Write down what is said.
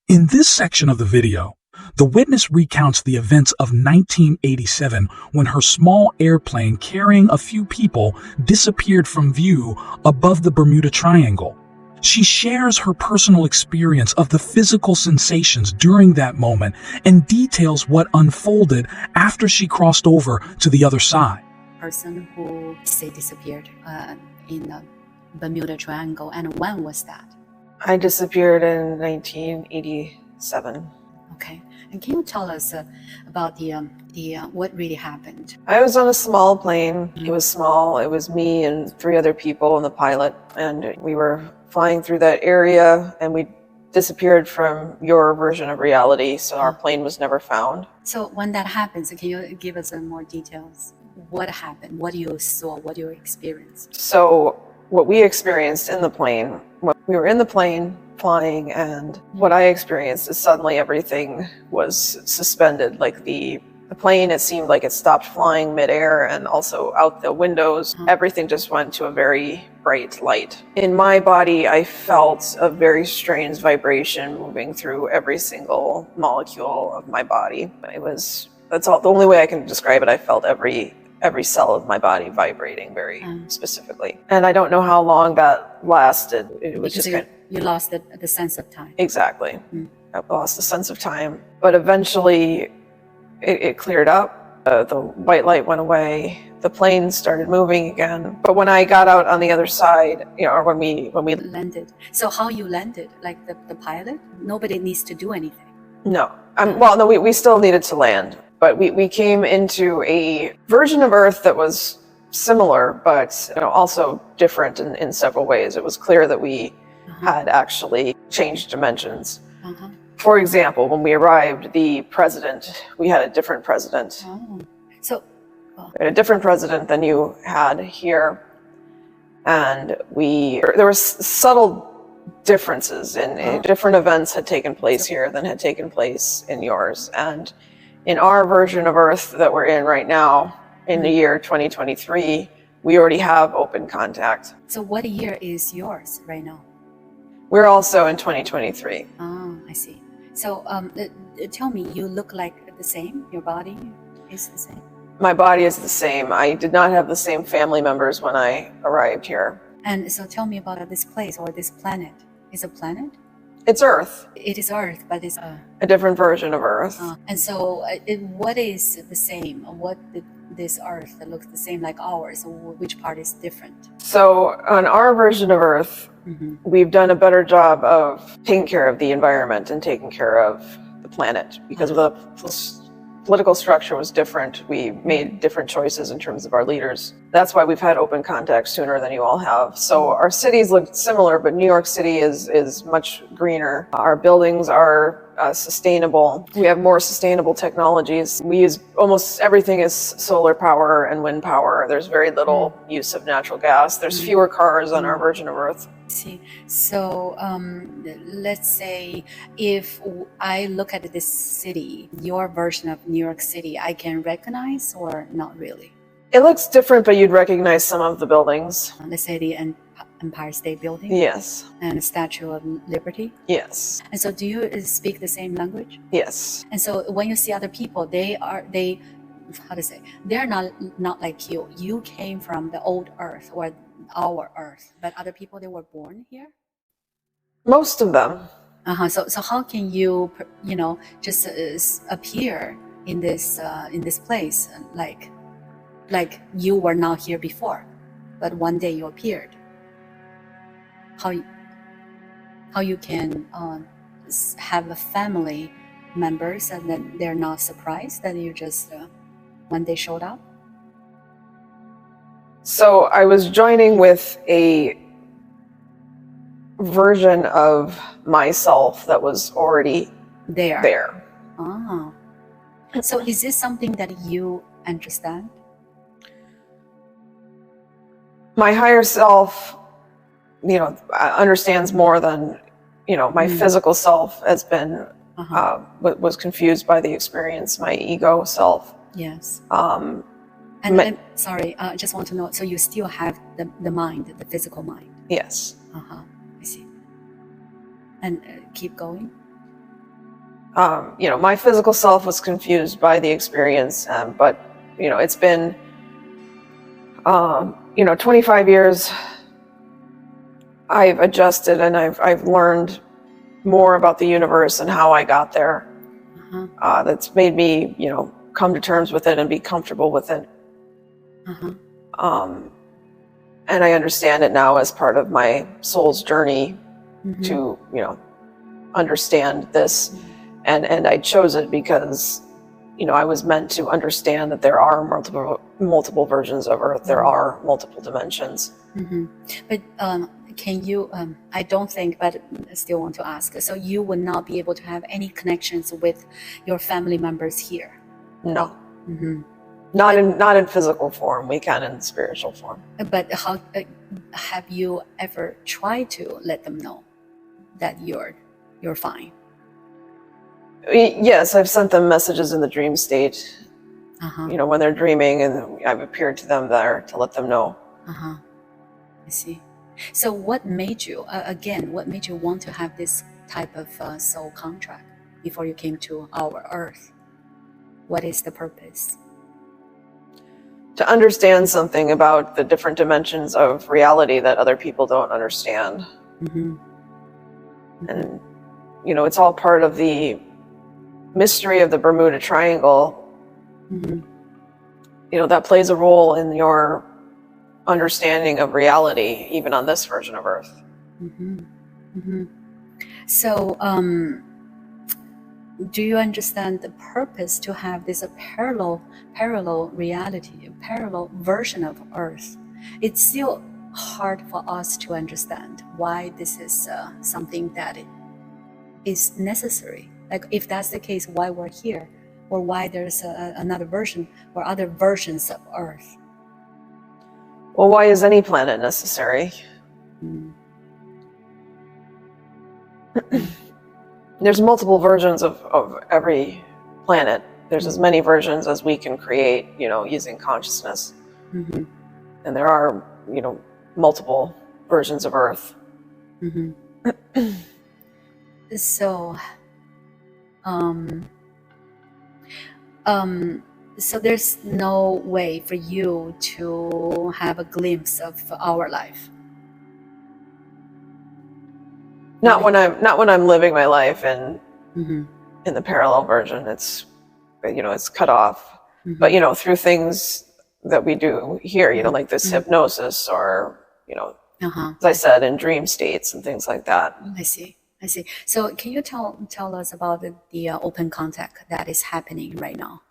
In this section of the video, the witness recounts the events of 1987 when her small airplane carrying a few people disappeared from view above the Bermuda Triangle. She shares her personal experience of the physical sensations during that moment and details what unfolded after she crossed over to the other side. Person who say disappeared in the Bermuda Triangle, and when was that? I disappeared in 1987. Okay, and can you tell us about the what really happened? I was on a small plane. It was small. It was me and 3 other people and the pilot, and we were flying through that area, and we disappeared from your version of reality, so our plane was never found. So when that happens, can you give us more details? What happened? What you saw? What you experienced? So what we experienced in the plane, when we were in the plane flying, and what I experienced is suddenly everything was suspended. Like the plane, it seemed like it stopped flying midair, and also out the windows, everything just went to a very bright light. In my body, I felt a very strange vibration moving through every single molecule of my body. That's all, the only way I can describe it. I felt every cell of my body vibrating very specifically. And I don't know how long that lasted. It was because you lost the sense of time. Exactly. I lost the sense of time. But eventually it cleared up. The white light went away. The plane started moving again. But when I got out on the other side, or when we landed. So how you landed? Like the pilot? Nobody needs to do anything. No. Well, no, we still needed to land. But we came into a version of Earth that was similar, but also different in several ways. It was clear that we had actually changed dimensions. For example, when we arrived, we had a different president. So we had a different president than you had here. And there were subtle differences in different events had taken place here than had taken place in yours. And in our version of Earth that we're in right now, in the year 2023, we already have open contact. So what year is yours right now? We're also in 2023. Oh, I see. So tell me, you look like the same? Your body is the same? My body is the same. I did not have the same family members when I arrived here. And so tell me about this place or this planet. Is a planet? It's Earth. It is Earth, but it's a different version of Earth. And so what is the same? What this Earth that looks the same like ours? Which part is different? So on our version of Earth, we've done a better job of taking care of the environment and taking care of the planet because the political structure was different. We made different choices in terms of our leaders. That's why we've had open contact sooner than you all have. So our cities look similar, but New York City is much greener. Our buildings are sustainable. We have more sustainable technologies. We use almost everything is solar power and wind power. There's very little use of natural gas. There's fewer cars on our version of Earth. See, so let's say if I look at this city, your version of New York City, I can recognize or not really? It looks different, but you'd recognize some of the buildings. Let's say the Empire State Building? Yes. And the Statue of Liberty? Yes. And so do you speak the same language? Yes. And so when you see other people, they're not like you. You came from the old Earth or our Earth, but other people, they were born here? Most of them. So how can you, just appear in this place like you were not here before, but one day you appeared? How you can have a family members and then they're not surprised that you just one day showed up? So I was joining with a version of myself that was already there. Oh. So is this something that you understand? My higher self, understands more than, my physical self has been, was confused by the experience, my ego self. Yes. And sorry, I just want to know, so you still have the mind, the physical mind? Yes. I see. And keep going? My physical self was confused by the experience, but it's been 25 years. I've adjusted and I've learned more about the universe and how I got there. That's made me, come to terms with it and be comfortable with it. And I understand it now as part of my soul's journey to, understand this. And I chose it because, I was meant to understand that there are multiple versions of Earth. There are multiple dimensions. But can you, I don't think, but I still want to ask, so you would not be able to have any connections with your family members here? No. Not in physical form. We can in spiritual form. But how have you ever tried to let them know that you're fine? Yes, I've sent them messages in the dream state. When they're dreaming, and I've appeared to them there to let them know. I see. So what made you, what made you want to have this type of soul contract before you came to our Earth? What is the purpose? To understand something about the different dimensions of reality that other people don't understand. And, it's all part of the mystery of the Bermuda Triangle. That plays a role in your understanding of reality, even on this version of Earth. So, do you understand the purpose to have this parallel reality, a parallel version of Earth? It's still hard for us to understand why this is something that is necessary. Like, if that's the case, why we're here, or why there's another version or other versions of Earth? Well, why is any planet necessary? There's multiple versions of every planet. There's as many versions as we can create, using consciousness. And there are, multiple versions of Earth. So, so there's no way for you to have a glimpse of our life. Not when I'm living my life in the parallel version. It's cut off. But through things that we do here, like this hypnosis, or as I said, in dream states and things like that. I see. So can you tell us about the open contact that is happening right now?